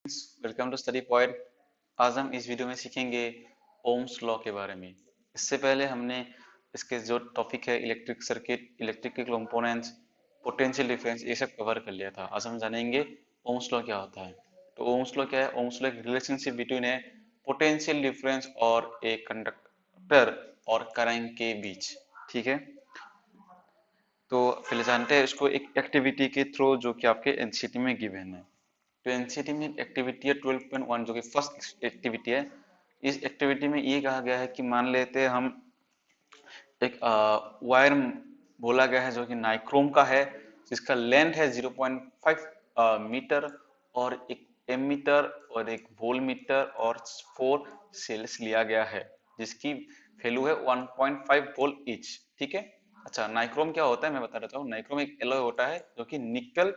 Welcome to study point. आज हम इस वीडियो में सीखेंगे ओम्स लॉ के बारे में। इससे पहले हमने इसके जो टॉपिक है इलेक्ट्रिक सर्किट, इलेक्ट्रिक के कंपोनेंट्स, पोटेंशियल डिफरेंस, ये सब कवर कर लिया था। आज हम जानेंगे ओम्स लॉ क्या होता है। तो ओम्स लॉ क्या है? ओम्स लॉ एक रिलेशनशिप बिटवीन है पोटेंशियल डिफरेंस और एक कंडक्टर और करंट के बीच। ठीक है, तो पहले जानते हैं इसको एक एक्टिविटी के थ्रू जो कि आपके एनसीटी में गिवन है। तो एनसीटी में एक्टिविटी है 12.1 जो कि फर्स्ट एक्टिविटी है। इस एक्टिविटी में ये कहा गया है कि मान लेते हैं हम एक वायर बोला गया है जो कि नाइक्रोम का है, जिसका लेंथ है 0.5 मीटर, और एक एमीटर और एक वोल्टमीटर और 4 सेल्स लिया गया है जिसकी वैल्यू है 1.5 वोल्ट ईच। ठीक है। अच्छा, नाइक्रोम क्या होता है मैं बता देता हूँ। नाइक्रोम एक एलॉय होता है जो कि निकल,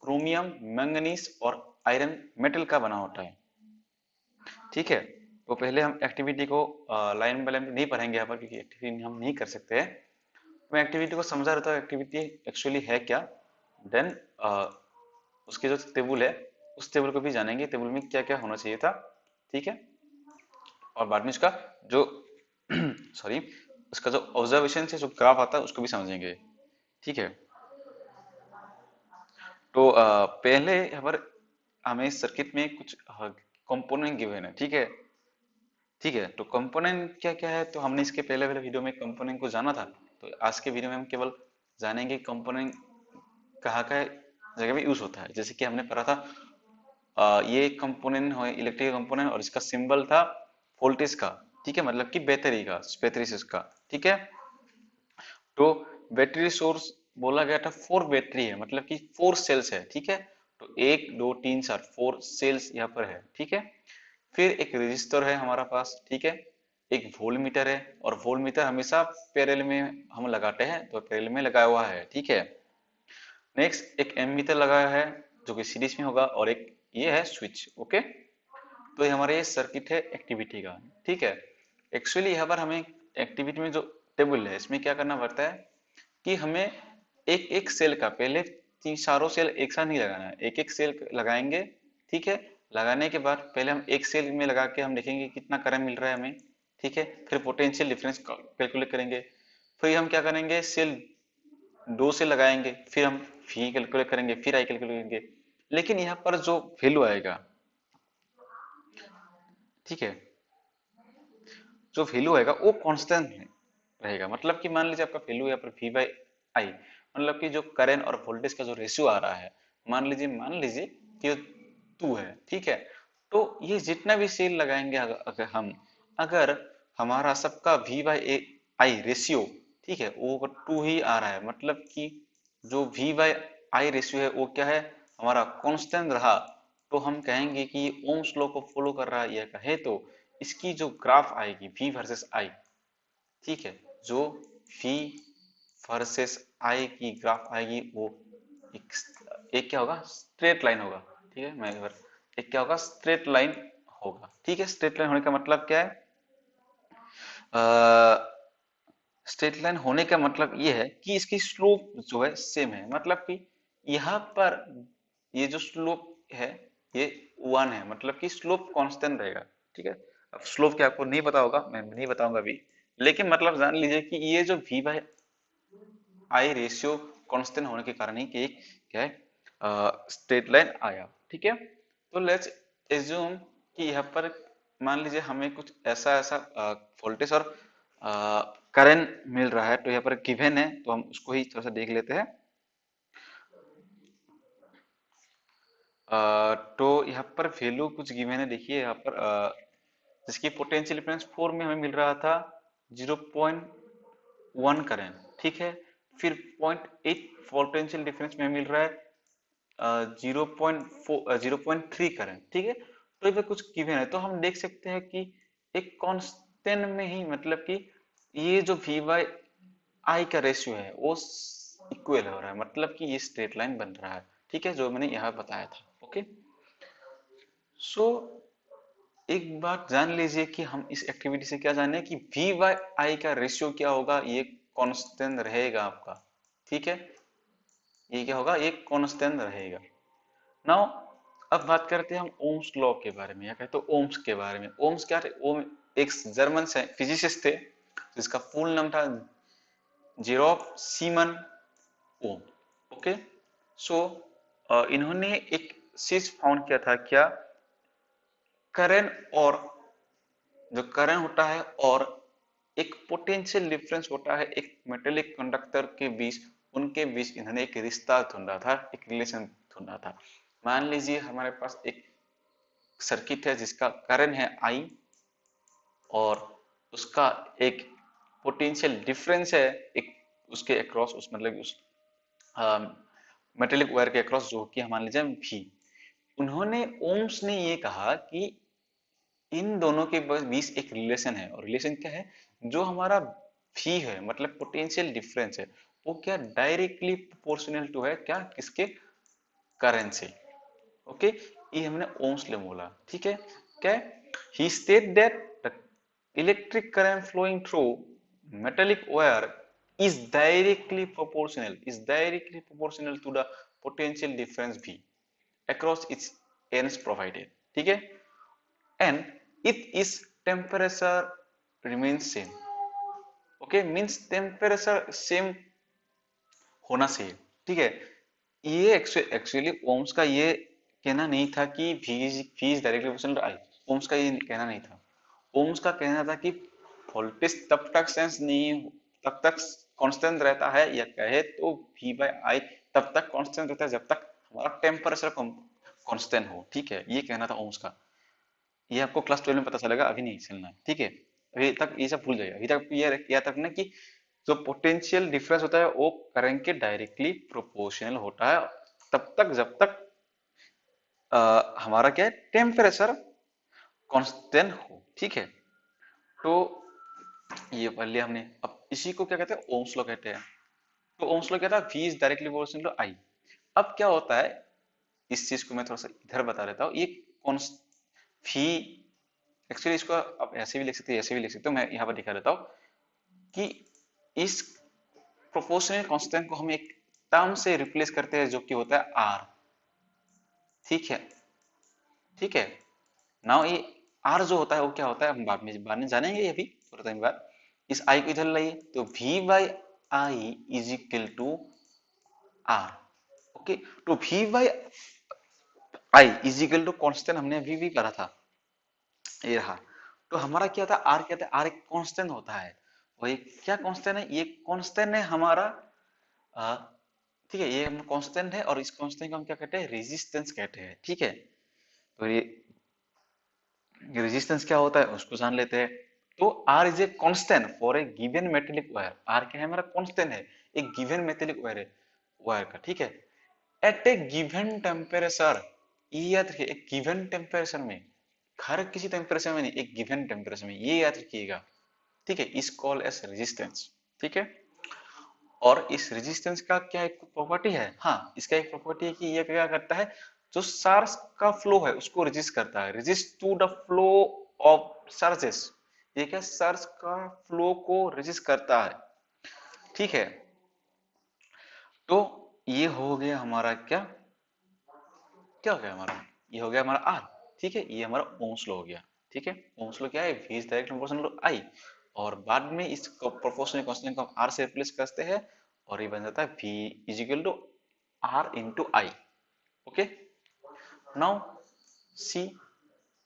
क्रोमियम, मैंगनीज और आयरन मेटल का बना होता है। ठीक है। तो पहले हम एक्टिविटी को लाइन बाय लाइन नहीं पढ़ेंगे यहाँ पर, क्योंकि एक्टिविटी हम नहीं कर सकते हैं। मैं एक्टिविटी को समझा रहता हूँ एक्टिविटी एक्चुअली है क्या। देन उसके जो टेबल है उस टेबल को भी जानेंगे, टेबल में क्या क्या होना चाहिए था। ठीक है। और बाद में उसका जो सॉरी, उसका जो ऑब्जर्वेशन से जो ग्राफ आता है उसको भी समझेंगे। ठीक है। तो पहले यहाँ पर हमें सर्किट में कुछ कंपोनेंट गिवन है। ठीक है। ठीक है, तो कंपोनेंट क्या क्या है, तो हमने इसके पहले वाले वीडियो में कंपोनेंट को जाना था। तो आज के वीडियो में हम केवल जानेंगे कंपोनेंट कहाँ का जगह में यूज होता है। जैसे कि हमने पढ़ा था ये कंपोनेंट है इलेक्ट्रिकल कंपोनेंट, और इसका सिंबल था वोल्टेज का। ठीक है, मतलब कि बैटरी का, बैटरी का। ठीक है। तो बैटरी सोर्स बोला गया था 4 बैटरी है, मतलब कि 4 सेल्स है। ठीक है। तो 1 2 3 4 4 सेल्स यहाँ पर है। ठीक है। फिर एक रजिस्टर है हमारा पास। ठीक है। एक वोल्टमीटर है, और वोल्टमीटर हमेशा पैरेलल में हम लगाते हैं, तो पैरेलल में लगाया हुआ है। ठीक है। नेक्स्ट एक एमीटर लगाया है जो कि सीरीज में होगा, और एक ये है स्विच। ओके। तो ये हमारा ये सर्किट है एक्टिविटी का। ठीक है। एक्चुअली यहाँ पर हमें एक्टिविटी में जो टेबल है इसमें क्या करना पड़ता है कि हमें एक एक सेल का पहले तीन चारों सेल एक साथ नहीं लगाना है, एक एक सेल लगाएंगे। ठीक है। लगाने के बाद पहले हम एक सेल में लगा के हम देखेंगे कितना करंट मिल रहा है हमें। ठीक है। फिर पोटेंशियल डिफरेंस कैलकुलेट करेंगे। फिर हम क्या करेंगे, सेल 2 से लगाएंगे, फिर हम वी कैलकुलेट करेंगे, फिर आई कैलकुलेट करेंगे। लेकिन यहाँ पर जो वैल्यू आएगा, ठीक है, जो वैल्यू आएगा वो कांस्टेंट रहेगा। मतलब कि मान लीजिए आपका वैल्यू यहाँ पर वी बाई आई, मतलब कि जो करंट और वोल्टेज का जो रेशियो आ रहा है, मान लीजिए कि 2 है। ठीक है। तो ये जितना भी सेल लगाएंगे अगर हमारा सबका वी बाई आई रेशियो, ठीक है, वो अगर 2 ही आ रहा है, मतलब कि जो वी बाई आई रेशियो है वो क्या है, हमारा कांस्टेंट रहा, तो हम कहेंगे कि ओम्स लॉ को फॉलो कर रहा है। यह कहे तो इसकी जो ग्राफ आएगी वी वर्सेस आई, ठीक है, जो वी वर्सेस आई की ग्राफ आएगी वो एक, एक क्या होगा, स्ट्रेट लाइन होगा। ठीक है, मैं एक बार, एक क्या होगा, स्ट्रेट लाइन होगा। ठीक है। स्ट्रेट लाइन होने का मतलब क्या है, स्ट्रेट लाइन होने का मतलब ये है कि इसकी स्लोप जो है सेम है, मतलब कि यहाँ पर ये जो स्लोप है ये 1 है, मतलब कि स्लोप कांस्टेंट रहेगा। ठीक है। अब स्लोप क्या आपको नहीं पता होगा, मैं नहीं बताऊंगा अभी, लेकिन मतलब जान लीजिए कि ये जो v by I ratio constant होने के कारण ही कि एक क्या है, स्ट्रेट लाइन आया। ठीक है। तो लेट्स एज्यूम कि यहाँ पर मान लीजिए हमें कुछ ऐसा ऐसा वोल्टेज और करंट मिल रहा है, तो यहाँ पर गिवन है, तो हम उसको ही थोड़ा सा देख लेते हैं। तो यहाँ पर वैल्यू कुछ गिवन है, देखिए यहाँ पर जिसकी पोटेंशियल डिफरेंस 4 में हमें मिल रहा था 0.1 करंट। ठीक है। फिर 0.8 पोटेंशियल डिफरेंस में मिल रहा है 0.3 करंट। ठीक है। तो ये कुछ गिवन है, तो हम देख सकते हैं कि एक कांस्टेंट में ही, मतलब कि ये जो वी बाई आई का रेशियो है वो इक्वल हो रहा है, मतलब कि ये स्ट्रेट लाइन बन रहा है। ठीक है, जो मैंने यहाँ बताया था। ओके। सो एक बात जान लीजिए कि हम इस एक्टिविटी से क्या जाने कि वी बाई आई का रेशियो क्या होगा, ये कांस्टेंट रहेगा आपका। ठीक है, ये क्या होगा, ये कांस्टेंट रहेगा। नाउ अब बात करते हैं हम ओम्स लॉ के बारे में, या कहते हैं ओम्स के बारे में। ओम्स क्या थे? ओम एक जर्मन से फिजिसिस्ट थे जिसका फुल नाम था जेरोब सीमन ओम। ओके, सो इन्होंने एक चीज फाउंड किया था, क्या? करंट और जो करंट होता है और एक पोटेंशियल डिफरेंस होता है एक मेटेलिक कंडक्टर के बीच, उनके बीच इन्होंने एक रिश्ता ढूंढा था, एक रिलेशन ढूंढा था। मान लीजिए हमारे पास एक सर्किट है जिसका करंट है आई और उसका एक पोटेंशियल डिफरेंस है एक उसके अक्रॉस, उस मतलब उस मेटेलिक वायर के अक्रॉस, जो कि मान लीजिए भी। उन्होंने ओम्स ने ये कहा कि इन दोनों के बीच एक रिलेशन है, और रिलेशन क्या है? जो हमारा भी है मतलब पोटेंशियल डिफरेंस है, वो क्या डायरेक्टली प्रोपोर्शनल टू है क्या किसके? करंट से। ओके, ये हमने ओम्स ले बोला, ठीक है। क्या? He state that the electric current flowing through metallic wire is directly proportional to the potential difference V across its ends provided, ठीक है। And if its temperature remains same, okay, means temperature same होना चाहिए, ठीक है। ये actually ohms का ये कहना नहीं था कि V is directly proportional to I। Ohm's का ये कहना नहीं था। ओम्स का कहना था कि वोल्टेज तब तक सेंस नहीं, तब तक कांस्टेंट रहता है, या कहे तो V बाय I तब तक कांस्टेंट रहता है जब तक हमारा टेम्परेचर कांस्टेंट हो, ठीक है। ये कहना था ओम्स का। ये आपको क्लास 12 में पता चलेगा, अभी नहीं चलना है, ठीक है। अभी तक ये सब भूल जाइए, अभी तक ये याद रखना कि जो पोटेंशियल डिफरेंस होता है वो करंट के डायरेक्टली प्रोपोर्शनल होता है तब तक जब तक हमारा क्या है? टेम्परेचर कांस्टेंट हो, ठीक है। तो ये पढ़ लिया हमने। अब इसी को क्या कहते हैं? ओम्स लॉ कहते हैं। तो ओम्स लॉ क्या था? V is directly proportional to I। अब क्या होता है, इस चीज को मैं थोड़ा सा इधर बता देता हूँ। ये V एक्चुअली इसको आप ऐसे भी लिख सकते हैं, ऐसे भी लिख सकते हो, मैं यहाँ पर दिखा देता हूँ कि इस प्रोपोर्शनल कांस्टेंट को हम एक टर्म से रिप्लेस करते हैं जो कि होता है R, ठीक है। ठीक है, नाउ ये R जो होता है वो क्या होता है हम बाद में जानेंगे, अभी थोड़ा टाइम बाद। इस I को इधर लाइए तो V by I is equal to R। Okay, तो V by I is equal to constant हमने अभी भी करा था, ये रहा। तो हमारा क्या था? R क्या था? R एक कांस्टेंट होता है। वही क्या कांस्टेंट है? ये कांस्टेंट है हमारा, आ, ठीक है। ये हम कांस्टेंट है और इस कांस्टेंट को हम क्या कहते हैं? रेजिस्टेंस कहते हैं, ठीक है। तो ये रेजिस्टेंस क्या होता है उसको जान लेते हैं। तो R is a constant for a given metallic wire. R क्या है? हमारा कांस्टेंट है एक गिवन मेटेलिक वायर है, वायर का, ठीक है। एट ए गिवन टेम्परेचर, ये याद रखिए, एक गिवन टेम्परेचर में, हर किसी टेम्परेचर में नहीं, एक गिवन टेम्परेचर में, ये याद रखिएगा, ठीक है। इस कॉल एज रेजिस्टेंस, ठीक है। और इस रेजिस्टेंस का क्या एक प्रॉपर्टी है? हाँ, इसका एक प्रॉपर्टी है कि ये क्या करता है? जो चार्ज का फ्लो है उसको रेजिस्ट करता है, resist to the flow of charges. ये क्या? चार्ज का फ्लो को रेजिस्ट करता है, ठीक है। तो ये हो गया हमारा क्या? क्या हो गया हमारा? ये हो गया हमारा आर, ठीक है। ये हमारा ओम्स लॉ हो गया, ठीक है। ओम्स लॉ क्या है? V is direct proportional to I, और बाद में इस प्रोपोर्शनल कांस्टेंट को हम R से रिप्लेस करते हैं और ये बन जाता है V is equal to R into I। Okay, now see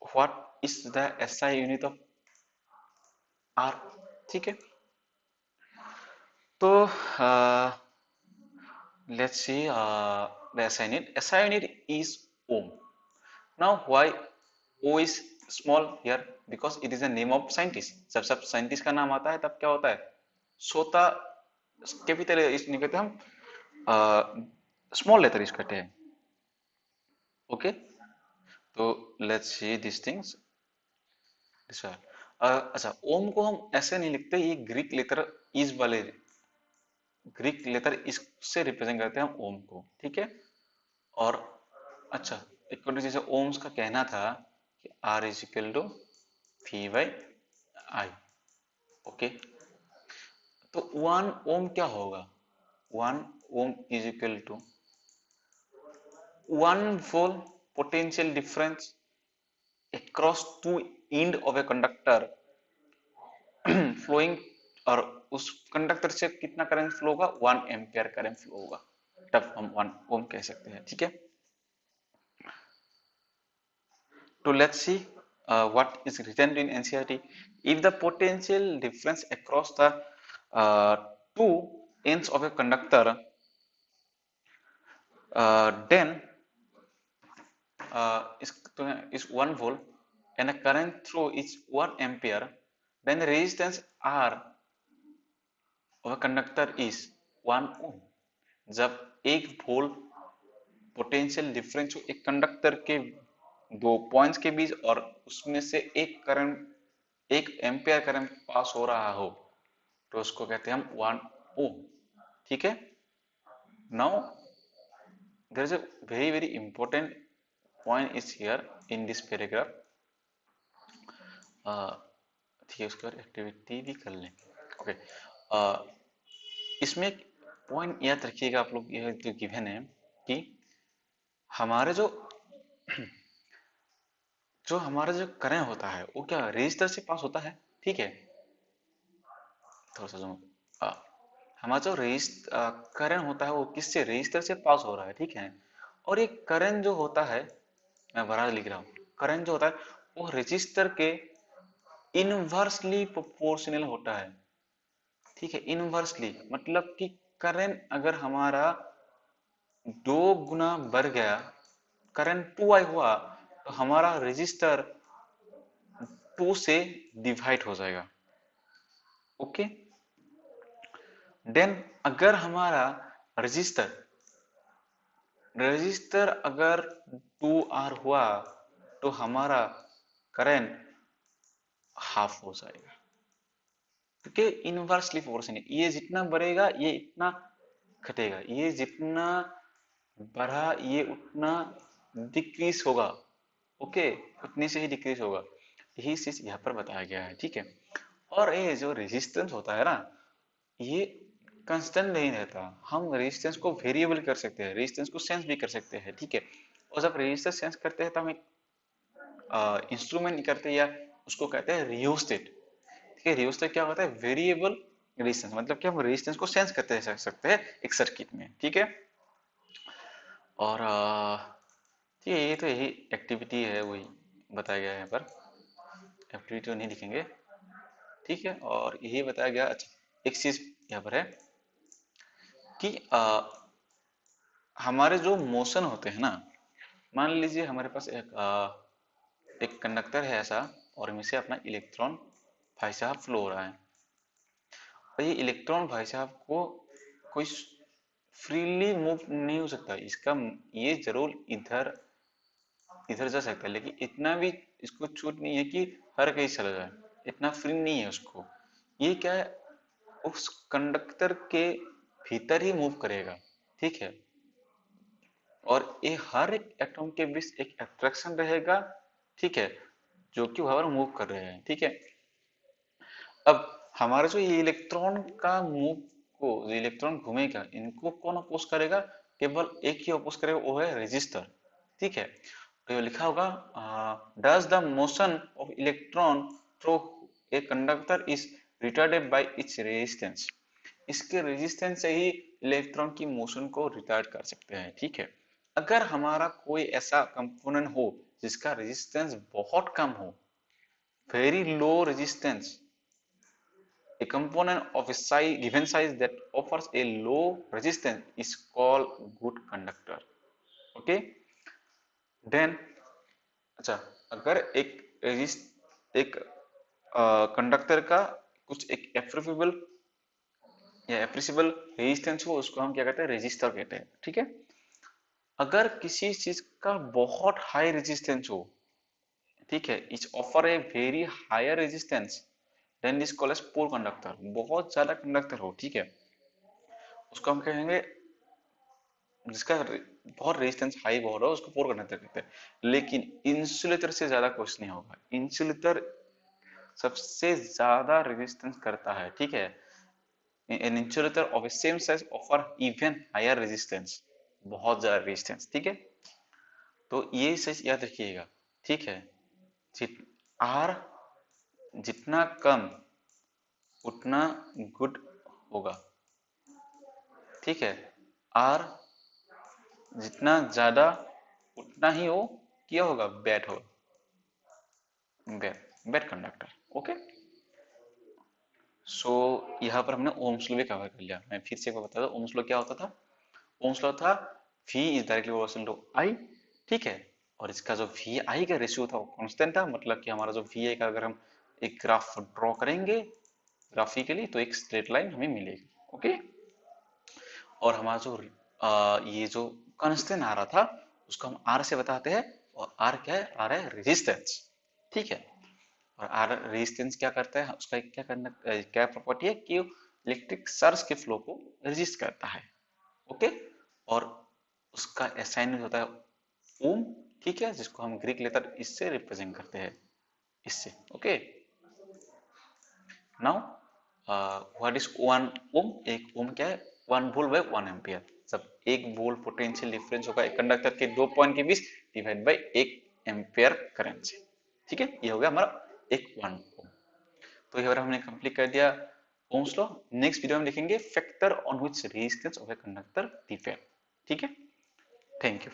what is the SI unit of R, ठीक है। तो let's see the SI unit is ohm. Now why O is small here? Because it is the name of scientist. जब सब scientist का नाम आता है तब क्या होता है? छोटा कैपिटल इसमें कहते हैं हम स्मॉल लेटर यूज करते हैं, ओके। तो let's see this things this way. अच्छा, ओम को हम ऐसे नहीं लिखते, ये ग्रीक लेटर इज वाले, ग्रीक लेटर इससे रिप्रेजेंट करते हैं हम ओम को, ठीक है। और अच्छा, इक्वल जैसे ओम्स का कहना था कि R is equal to V by I, okay. तो 1 ओम क्या होगा? 1 ohm is equal to 1 volt potential difference across two end of a conductor flowing, और उस कंडक्टर से कितना करंट फ्लो होगा, 1 एम्पियर करंट फ्लो होगा, तब हम 1 ओम कह सकते हैं। ठीक है, तो let's C what is written in NCERT. If the potential difference across the two ends of a conductor then is 1 volt and the current through is 1 ampere, then the resistance R of a conductor is 1 ohm. जब 1 volt potential difference हो एक conductor के दो points के बीच और उसमें से एक करंट 1 एम्पियर करंट पास हो रहा हो, तो उसको कहते हैं हम 1 ओम। ठीक है, now there is a very very important point is here in this paragraph. ठीक है, उसके बाद एक्टिविटी भी कर लेंगे। ओके, इसमें एक पॉइंट याद रखिएगा आप लोग, यह जो गिवन है कि हमारे जो हमारा जो करंट होता है वो क्या रेजिस्टर से पास होता है। ठीक है, थोड़ा सा जो हमारा जो करंट होता है वो किससे, रेजिस्टर से पास हो रहा है। ठीक है, और ये करंट जो होता है, मैं बराबर लिख रहा हूँ, करंट जो होता है वो रेजिस्टर के इनवर्सली प्रोपोर्शनल होता है। ठीक है, इनवर्सली मतलब कि करंट अगर हमारा 2 गुना बढ़ गया, करंट 2i हुआ, तो हमारा रेजिस्टर 2 से डिवाइड हो जाएगा। ओके, देन अगर हमारा रजिस्टर रजिस्टर अगर 2R हुआ तो हमारा करंट हाफ हो जाएगा, क्योंकि इनवर्सली प्रोपोर्शनल है। ये जितना बढ़ेगा ये इतना घटेगा, ये जितना बढ़ा ये उतना डिक्रीज होगा। ओके, उतने से ही डिक्रीज होगा, यही चीज यहाँ पर बताया गया है। ठीक है, और ये जो रेजिस्टेंस होता है ना, ये कांस्टेंट नहीं रहता, हम रेजिस्टेंस को वेरिएबल कर सकते हैं, रेजिस्टेंस को सेंस भी कर सकते हैं। ठीक है, और जब रेजिस्टेंस सेंस करते हैं तो हम एक इंस्ट्रूमेंट करते हैं, या उसको कहते हैं रियोस्टेट। ठीक है, रियोस्टेट क्या होता है, वेरिएबल रेजिस्टेंस, मतलब कि हम रेजिस्टेंस को सेंस करते रह सकते हैं एक सर्किट में। ठीक है, और ठीक है, ये तो यही एक्टिविटी है, वही बताया गया है यहाँ पर, एक्टिविटी तो नहीं लिखेंगे। ठीक है, और यही बताया गया। अच्छा, एक चीज यहाँ पर है कि हमारे जो मोशन होते हैं ना, मान लीजिए हमारे पास एक कंडक्टर है ऐसा, और इनमें से अपना इलेक्ट्रॉन भाई साहब फ्लो हो रहा है, और ये इलेक्ट्रॉन भाई साहब को कोई फ्रीली मूव नहीं हो सकता, इसका ये जरूर इधर इधर जा सकता है, लेकिन इतना भी इसको छूट नहीं है कि हर कहीं चला जाए, इतना फ्री नहीं है उसको। ये क्या है, उस कंडक्टर के भीतर ही मूव करेगा। ठीक है, और ये हर एक एटॉम के बीच एक अट्रैक्शन रहेगा। ठीक है, जो कि वहां पर मूव कर रहे हैं। ठीक है, अब हमारा जो ये इलेक्ट्रॉन का मूव को, जो इलेक्ट्रॉन घूमेगा, इनको कौन अपोज करेगा, केवल एक ही अपोज करेगा, वो है रेजिस्टर। ठीक है, तो ये लिखा होगा does the motion of electron through a conductor is retarded bye its resistance. इसके रेजिस्टेंस से ही इलेक्ट्रॉन की मोशन को रिटार्ड कर सकते हैं। ठीक है, अगर हमारा कोई ऐसा कंपोनेंट हो जिसका रेजिस्टेंस बहुत कम हो, very low resistance, a component of a size, given size that offers a low resistance is called good conductor. Okay, then अच्छा, अगर एक कंडक्टर का कुछ एक एप्रिसिबल या एप्रिसिबल रेजिस्टेंस हो, उसको हम क्या कहते हैं, रेजिस्टर कहते हैं। ठीक है, अगर किसी चीज का बहुत हाई रेजिस्टेंस हो, ठीक है, it's offer a very higher resistance, then this called as poor conductor. बहुत ज्यादा कंडक्टर हो, ठीक है, उसको हम कहेंगे, जिसका बहुत रेजिस्टेंस हाई बहुत हो उसको पुअर कंडक्टर कहते हैं। लेकिन इंसुलेटर से ज्यादा कुछ नहीं होगा, इंसुलेटर सबसे ज्यादा रेजिस्टेंस करता है। ठीक है, an insulator of same size offer even higher resistance, बहुत ज्यादा रेजिस्टेंस। ठीक है, तो ये चीज याद रखिएगा, ठीक है। जित आर जितना कम उतना गुड होगा, ठीक है। आर जितना ज्यादा उतना ही वो क्या होगा, बैड होगा, बैड बैड कंडक्टर। ओके, सो यहाँ पर हमने ओम्स लॉ भी कवर कर लिया। मैं फिर से एक बार बता दूं, ओम्स लॉ क्या होता था। ओम्स लॉ था V is directly proportional to I, ठीक है। और इसका जो वी आई का रेशियो था वो कांस्टेंट था, मतलब कि हमारा जो वी आई का अगर हम एक ग्राफ ड्रॉ करेंगे ग्राफिकली तो एक स्ट्रेट लाइन हमें मिलेगी। ओके, और हमारा जो ये जो कांस्टेंट आ रहा था उसको हम आर से बताते हैं, और आर क्या है, आर है रेजिस्टेंस, ठीक है। और आर रेजिस्टेंस क्या करता है, उसका क्या करना क्या प्रॉपर्टी है कि इलेक्ट्रिक सर्ज के फ्लो को रेजिस्ट करता है। ओके, और उसका असाइन होता है ओम, ठीक है, जिसको हम ग्रीक लेटर इससे रिप्रेजेंट करते हैं, इससे। Okay, now what is one ohm. एक ओम क्या है, one volt by one ampere. जब एक वोल्ट पोटेंशियल डिफरेंस होगा एक कंडक्टर के दो पॉइंट के बीच डिवाइड बाय एक एम्पियर करंट से, ठीक है। ये हो गया हमारा एक वन ओम। तो ये हमने कंप्लीट कर दिया ओम्स लॉ। नेक्स्ट वीडियो में देखेंगे factor on which resistance of a conductor depend, ठीक है। Thank you.